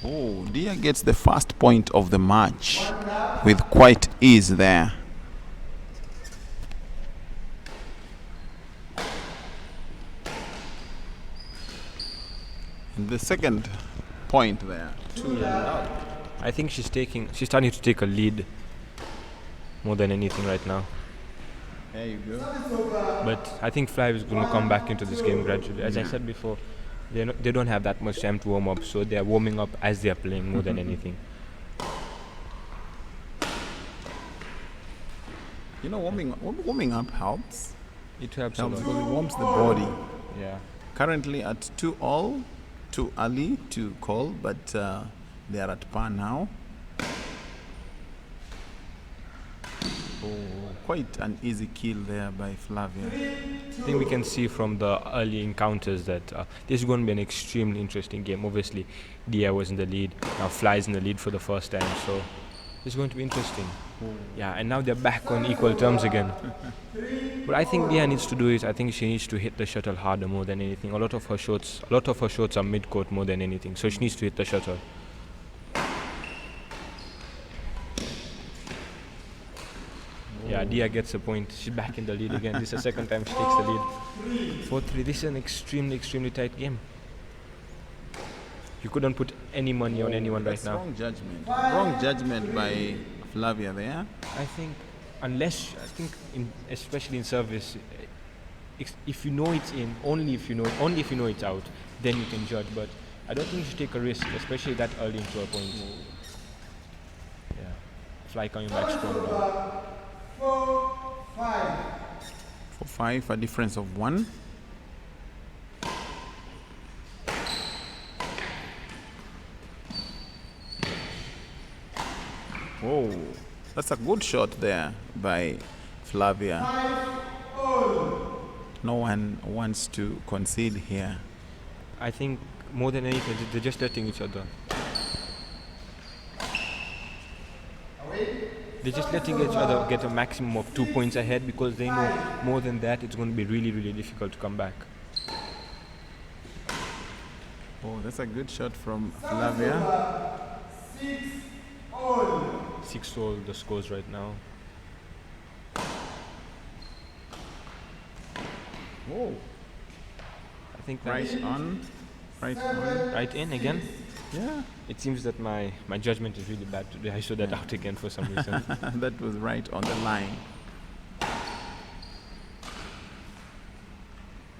Oh, Diya gets the first point of the match with quite ease there. And the second point there. I think she's starting to take a lead more than anything right now. There you go. But I think Flyvia is going to come back into this game gradually. As I said before, they don't have that much time to warm up, so they're warming up as they're playing more than anything. You know, warming up helps. It helps a Helps lot. because it warms the body. Yeah. Currently at 2-all, too early to call, but they are at par now. Oh, quite an easy kill there by Flyvia. I think we can see from the early encounters that this is going to be an extremely interesting game. Obviously, Diya was in the lead. Now Fly's in the lead for the first time, so it's going to be interesting. Yeah, and now they're back on equal terms again. What I think Diya needs to do is, I think she needs to hit the shuttle harder more than anything. A lot of her shots are mid-court more than anything, so she needs to hit the shuttle. Yeah, Diya gets a point. She's back in the lead again. This is the second time she takes the lead. 4-3. This is an extremely, extremely tight game. You couldn't put any money on anyone right now. Wrong judgment. Wrong judgment by Flyvia there. I think, especially in service, if you know it's in, only if you know it's out, then you can judge. But I don't think you should take a risk, especially that early into a point. Yeah, Fly coming back strong now. 4-5, a difference of 1. Oh, that's a good shot there by Flyvia. No one wants to concede here. I think more than anything, they're just letting each other. They're just letting each other get a maximum of 2 points ahead because they know more than that it's going to be really, really difficult to come back. Oh, that's a good shot from Flyvia. 6-all the scores right now. Oh, I think right on. right in again. Yeah, It seems that my judgment is really bad today. I showed that out again for some reason. that was right on the line.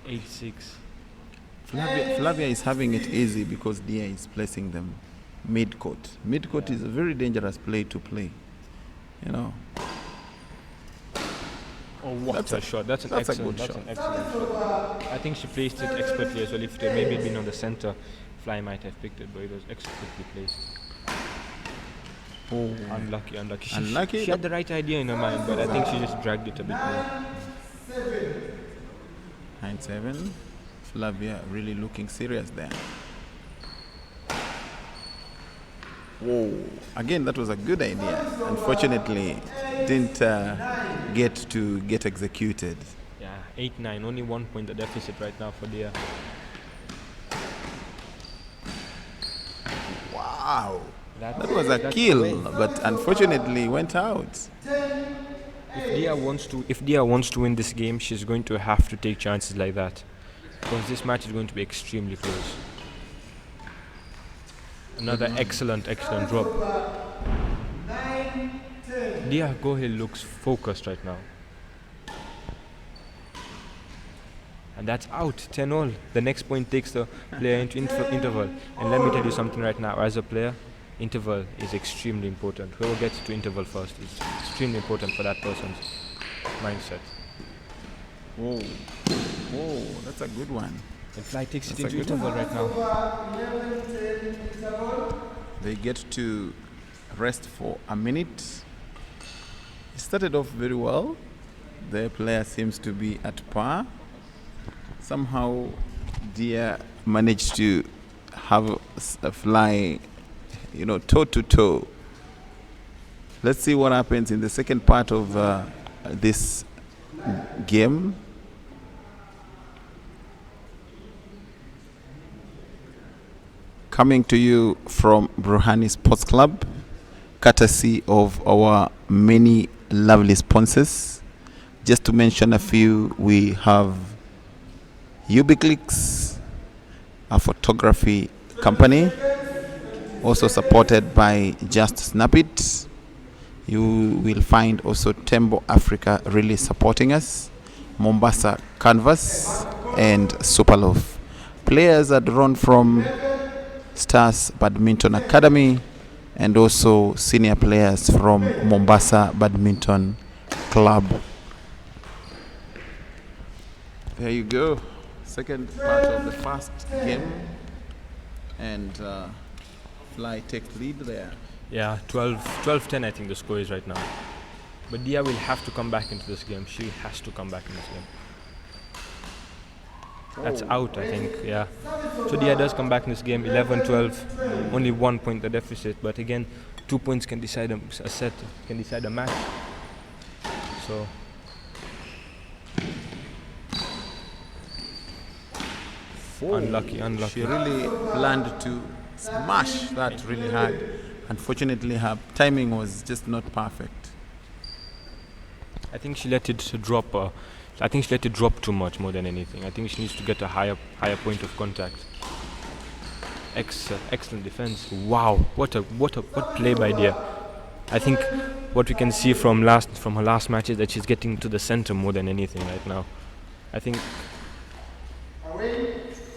8-6. Flyvia is having it easy because Diya is placing them mid-court. Mid-court is a very dangerous play to play. You know. Oh, what a shot. That's an excellent shot. I think she placed it expertly as well. If it maybe had been on the center, Fly might have picked it, but it was expertly placed. Oh, Unlucky. Unlucky. She had the right idea in her mind, but I think she just dragged it a bit more. 9-7. Flyvia really looking serious there. Whoa, again, that was a good idea. Unfortunately, didn't get executed. Yeah, 8-9. Only 1 point the deficit right now for Diya. Wow, that was a kill, but unfortunately went out. If Diya wants to win this game, she's going to have to take chances like that, because this match is going to be extremely close. Another excellent drop. Diya Gohil looks focused right now. And that's out, 10-all. The next point takes the player into interval. And let me tell you something right now, as a player, interval is extremely important. Whoever gets to interval first is extremely important for that person's mindset. Whoa, that's a good one. And Fly takes it into interval right now. They get to rest for a minute. It started off very well. The player seems to be at par. Somehow, Diya managed to have a Fly, toe to toe. Let's see what happens in the second part of this game. coming to you from Bruhani Sports Club, courtesy of our many lovely sponsors. Just to mention a few, we have Ubiclicks, a photography company, also supported by Just Snap It. You will find also Tembo Africa really supporting us, Mombasa Canvas, and Superlove. Players are drawn from Stars Badminton Academy and also senior players from Mombasa Badminton Club. There you go. Second part of the first game. And Fly take lead there. Yeah, 12-10 I think the score is right now. But Diya will have to come back into this game. She has to come back in this game. That's out, I think, yeah. So Diya does come back in this game, 11-12, only 1 point the deficit. But again, 2 points can decide a set, can decide a match. So unlucky. She really planned to smash that really hard. Unfortunately, her timing was just not perfect. I think she let it drop. I think she let it drop too much more than anything. I think she needs to get a higher point of contact. Excellent defense. Wow, what play by Diya. I think what we can see from her last match is that she's getting to the center more than anything right now. I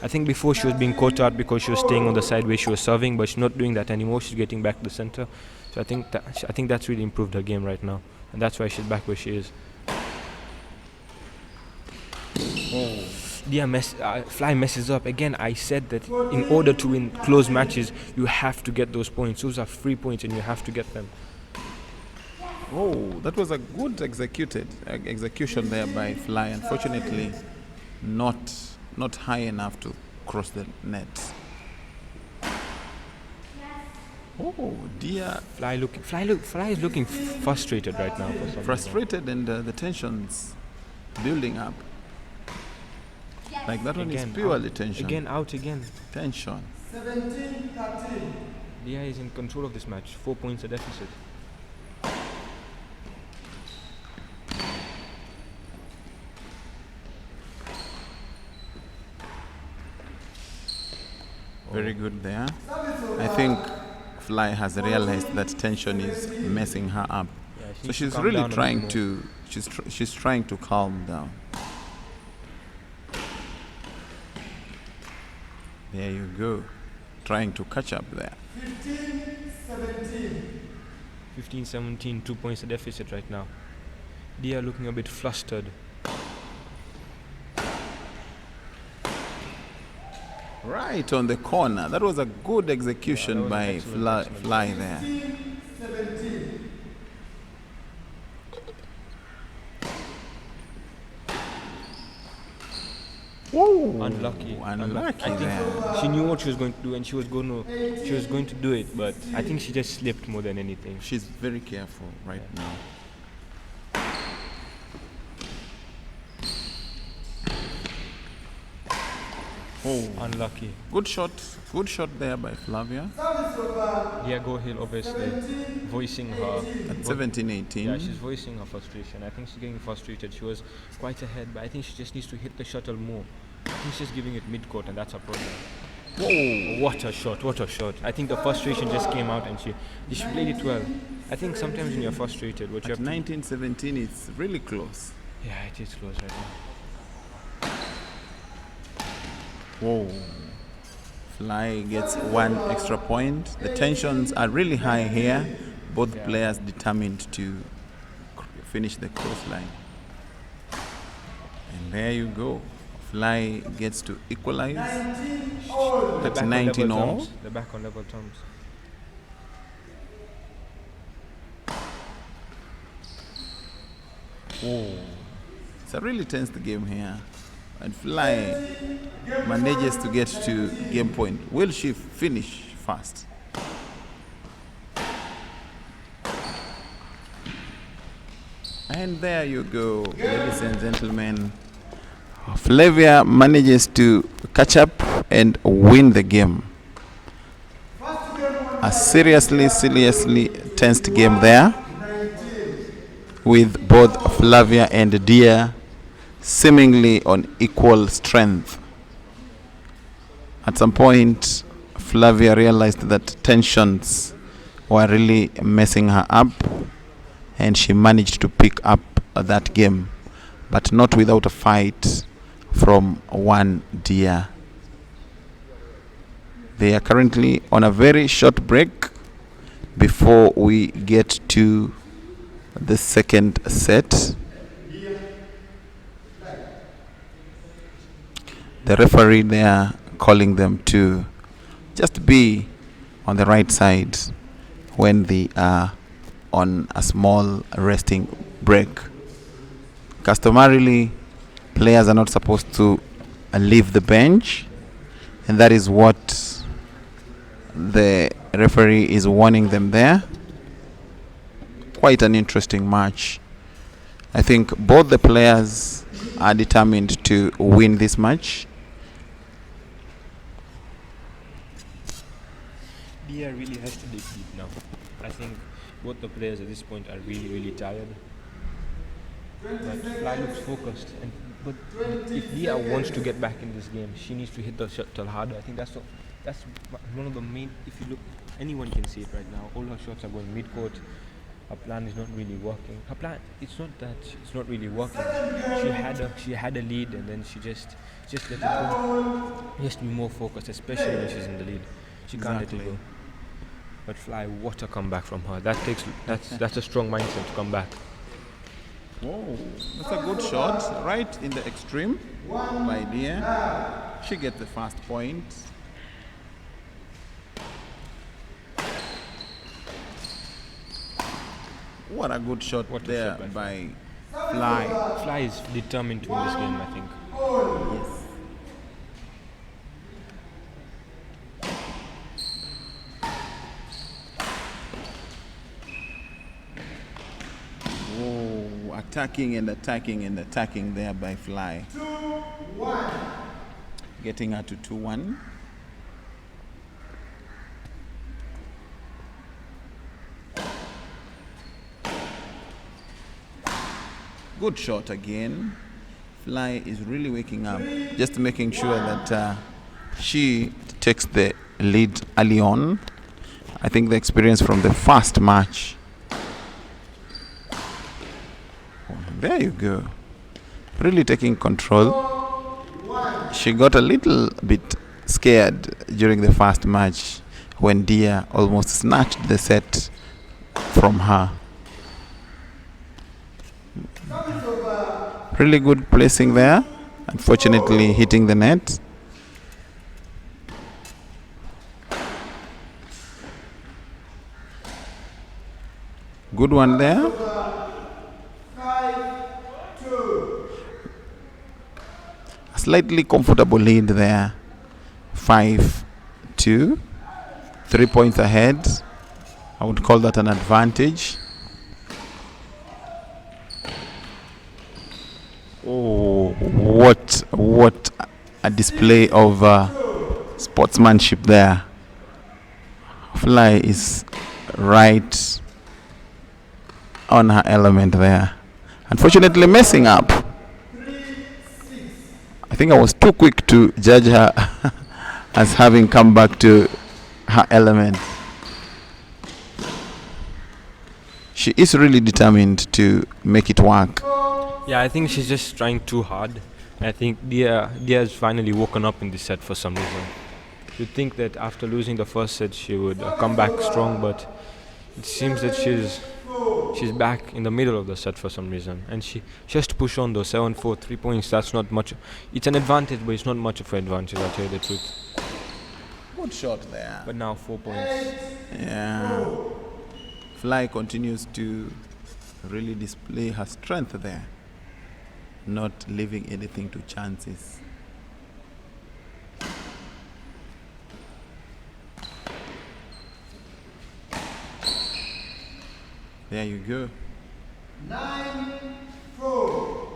think before she was being caught out because she was staying on the side where she was serving, but she's not doing that anymore. She's getting back to the center. So I think that's really improved her game right now, and that's why she's back where she is. Fly messes up again. I said that in order to win close matches, you have to get those points. Those are 3 points, and you have to get them. Oh, that was a good execution there by Fly. Unfortunately, not high enough to cross the net. Oh, Diya. Fly is looking frustrated right now. Frustrated, and the tensions building up. Like that one is purely tension. Again, out again. Tension. 17-13. Diya is in control of this match. 4 points a deficit. Very good there. I think Fly has realized that tension is messing her up. Yeah, so she's really trying to she's trying to calm down. There you go. Trying to catch up there. 15-17. 2 points a deficit right now. Diya looking a bit flustered. Right on the corner. That was a good execution by Fly there. 17. Whoa. Unlucky there. She knew what she was going to do, and she was going to do it, but I think she just slipped more than anything. She's very careful right now. Oh, unlucky. Good shot there by Flyvia. Diya Gohil obviously voicing her At 17-18. Yeah, she's voicing her frustration. I think she's getting frustrated. She was quite ahead, but I think she just needs to hit the shuttle more. I think she's giving it mid-court, and that's her problem. Whoa, what a shot. I think the frustration just came out, and she played it well. I think sometimes when you're frustrated, what you have 19-17, it's really close. Yeah, it is close right now. Whoa. Fly gets 1 extra point. The tensions are really high here. Both players determined to finish the cross line. And there you go. Fly gets to equalize. That's 19-all. They're back on level terms. Oh, it's a really tense game here. And Fly manages to get to game point. Will she finish fast? And there you go, ladies and gentlemen. Flyvia manages to catch up and win the game. A seriously tensed game there, with both Flyvia and Diya seemingly on equal strength. At some point, Flyvia realized that tensions were really messing her up, and she managed to pick up that game, but not without a fight from one Diya. They are currently on a very short break before we get to the second set. The referee there calling them to just be on the right side when they are on a small resting break. Customarily, players are not supposed to leave the bench, and that is what the referee is warning them there. Quite an interesting match. I think both the players are determined to win this match. Diya really has to dig deep now. I think both the players at this point are really tired. But Fly looks focused, but if Diya wants to get back in this game, she needs to hit the shuttle harder. I think that's one of the main. If you look, anyone can see it right now. All her shots are going mid-court. Her plan is not really working. Her plan, it's not that it's not really working. She had a lead, and then she just let it go. She has to be more focused, especially when she's in the lead. She can't let it go. But Fly, what a comeback from her. That's a strong mindset to come back. Whoa, that's a good shot, right in the extreme by Diya. She gets the first point. What a good shot there by Fly. Fly is determined to win this game, I think. Yes. Whoa, attacking and attacking there by Fly. 2-1. Getting her to 2-1. Good shot again. Fly is really waking up, just making sure that she takes the lead early on. I think the experience from the first match. There you go. Really taking control. She got a little bit scared during the first match when Diya almost snatched the set from her. Really good placing there. Unfortunately, hitting the net. Good one there. 5-2. A slightly comfortable lead there. 5-2. 3 points ahead. I would call that an advantage. Oh, what a display of sportsmanship there. Fly is right on her element there. Unfortunately, messing up. I think I was too quick to judge her as having come back to her element. She is really determined to make it work. Yeah, I think she's just trying too hard. I think Diya has finally woken up in this set for some reason. You'd think that after losing the first set she would come back strong, but it seems that she's back in the middle of the set for some reason. And she has to push on though. 7-4, 3 points, that's not much. It's an advantage, but it's not much of an advantage, I'll tell you the truth. Good shot there. But now 4 points. Yeah. Fly continues to really display her strength there, not leaving anything to chances. There you go. 9-4.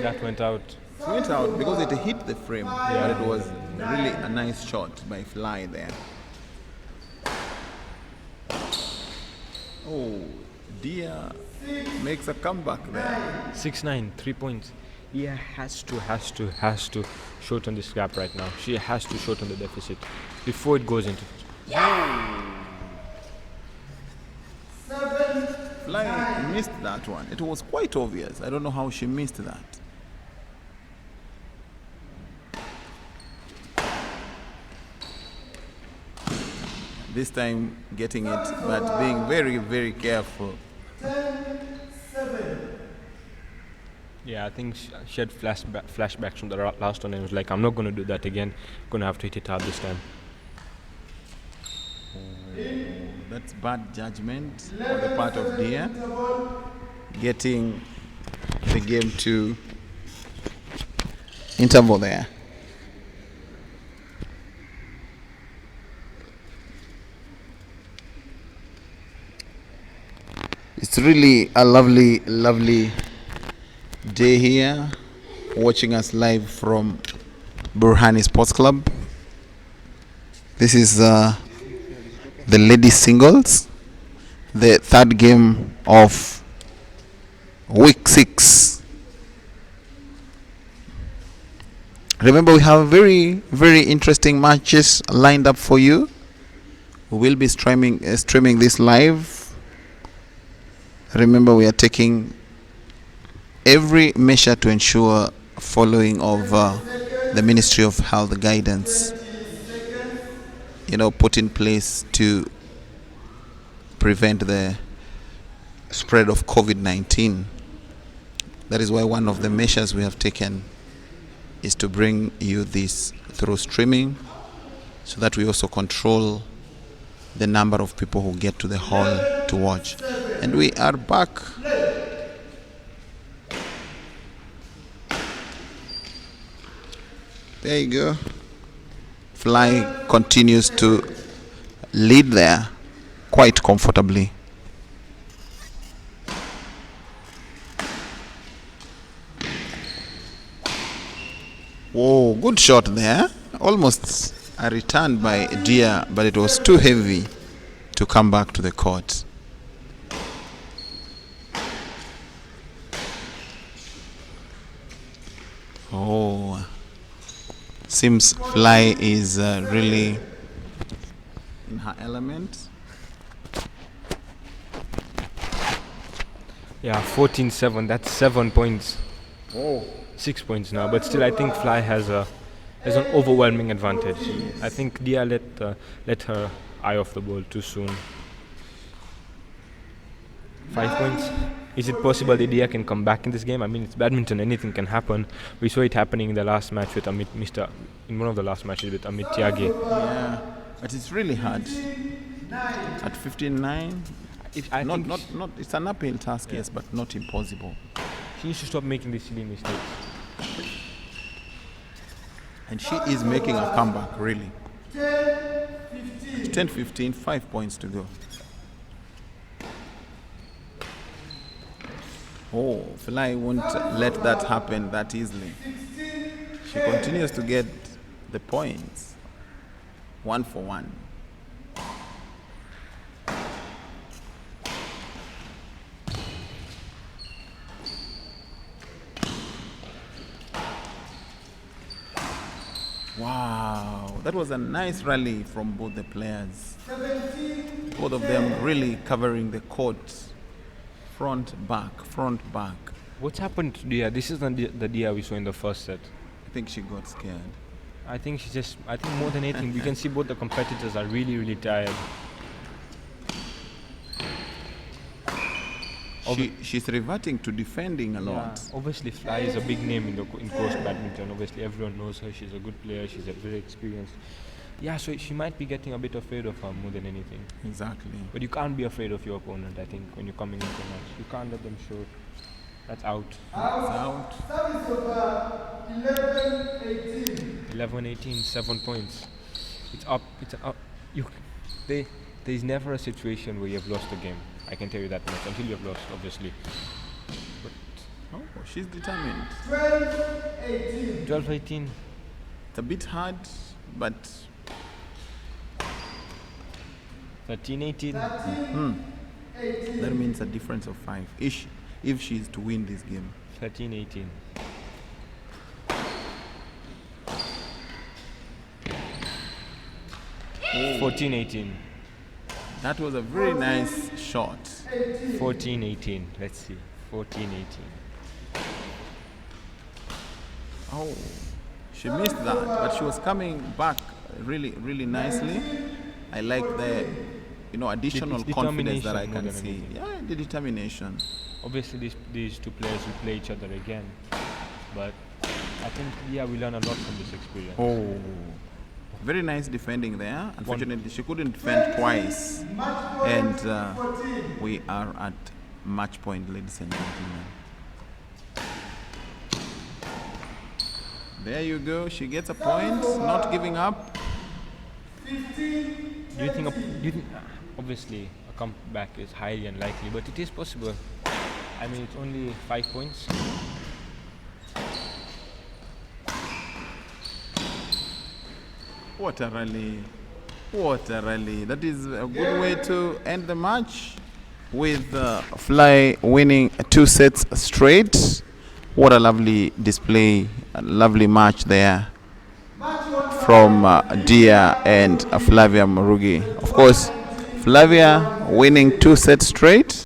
that went out. It went out because it hit the frame, but it was really a nice shot by Fly there. Oh, Diya makes a comeback there. 6-9, 3 points. Diya has to shorten this gap right now. She has to shorten the deficit before it goes into. Fly missed that one. It was quite obvious. I don't know how she missed that. This time getting it, but being very, very careful. 10-7. Yeah, I think she had flashbacks from the last one and was like, I'm not going to do that again. I'm going to have to hit it hard this time. That's bad judgment on the part of Diya, getting the game to interval there. It's really a lovely, lovely day here, watching us live from Burhani Sports Club. This is the ladies singles, the third game of week 6. Remember, we have very, very interesting matches lined up for you. We will be streaming this live. Remember, we are taking every measure to ensure following of the Ministry of Health guidance, put in place to prevent the spread of COVID-19. That is why one of the measures we have taken is to bring you this through streaming, so that we also control the number of people who get to the hall to watch. And we are back. There you go. Fly continues to lead there quite comfortably. Whoa, good shot there. Almost a return by Diya, but it was too heavy to come back to the court. Oh, seems Fly is really in her element. Yeah, 14-7. That's 7 points. Oh, 6 points now, but still, I think Fly has an overwhelming advantage. I think Diya let her eye off the ball too soon. 5 points. Is it possible that Diya can come back in this game? I mean, it's badminton; anything can happen. We saw it happening in the last match with in one of the last matches with Amit Tyagi. yeah, but it's really hard. At 15-9, it's an uphill task, yes, but not impossible. She needs to stop making these silly mistakes. And she is making a comeback, really. 10-15, 5 points to go. Oh, Fly won't let that happen that easily. She continues to get the points. 1 for 1. Wow, that was a nice rally from both the players. Both of them really covering the court. Front, back. What's happened to Diya? This is the Diya we saw in the first set. I think she got scared. I think more than anything, we can see both the competitors are really, really tired. She's reverting to defending a lot. Yeah, obviously, Fly is a big name in coast badminton. Obviously, everyone knows her. She's a good player. She's a very experienced. Yeah, so she might be getting a bit afraid of her more than anything. Exactly. But you can't be afraid of your opponent, I think, when you're coming into a match. You can't let them show. That's out. Out. Service over 11-18. 11-18, 7 points. It's up. There's never a situation where you've lost a game. I can tell you that much. Until you've lost, obviously. But she's determined. 12-18. 12-18. It's a bit hard, but 13-18. 13-18. that means a difference of 5 if she is to win this game. 13-18. Oh. 14-18. That was a very nice shot. 14-18. Let's see. 14-18. Oh, she missed that, but she was coming back really, really nicely. I like the, additional It's confidence that I determination more can than see. anything. Yeah, the determination. Obviously, these two players will play each other again, but I think we learn a lot from this experience. Oh, very nice defending there. Unfortunately, she couldn't defend twice, Match point and 14. we are at match point, ladies and gentlemen. There you go. She gets a point. Not giving up. 15. Do you think obviously a comeback is highly unlikely, but it is possible. I mean, it's only 5 points. What a rally. What a rally. That is a good way to end the match with Fly winning 2 sets straight. What a lovely display, a lovely match there from Diya and Flyvia Murugi. Of course, Flyvia winning 2 sets straight.